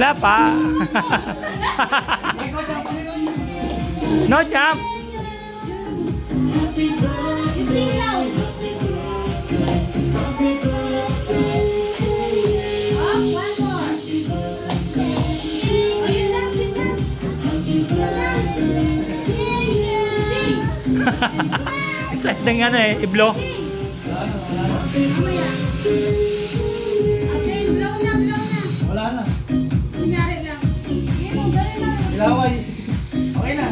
Wala pa. No jump. You sing loud. Up, one more. Oh, you dance, you dance. You dance. Sing. Isa ng ano iblo. Mamaya. Okay, blow na, blow na. Wala na. Kunyari lang. Sige mo, galing na. Ilaway. Okay na.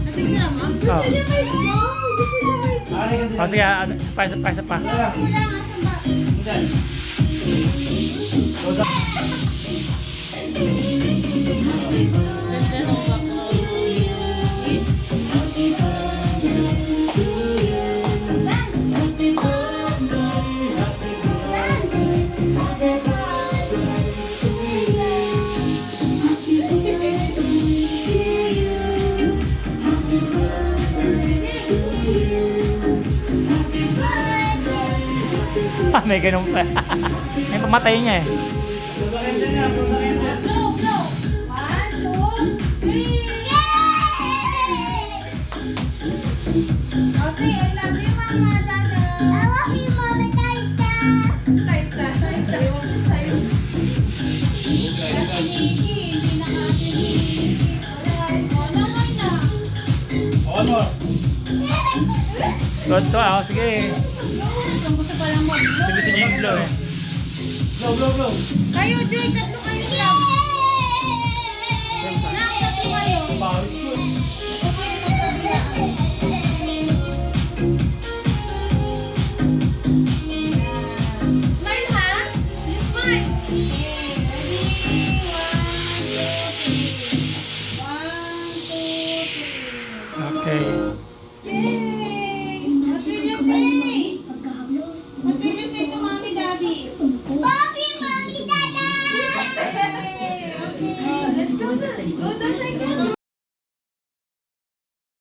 Napicture mo? Oh. Gusto niya may blow. Gusto niya may blow. Okay na. O sige, isa pa. Wala. Wala nga, samba. Diyan. Dance. Dance. May ganun pa. May pamatay niya eh. Blow, blow. 1, 2, 3. Yay! Okay, I love you, Mama, Dada. I love you, Mama, Taita. Taita. Ewan ko sa'yo. Kasi Niki, hindi nakatinig. Wala naman na. One more. Good to ah. Sige. Ang gusto pa lang mag-blow. Sige niyo yung blow eh. Blow, blow, blow. Kayo, Joy, tatlo kayo lang. Nak, tatlo kayo. Pawis ko. Smile ha? You smile. Ready? 1, 2, 3. 1, 2, 3. Okay.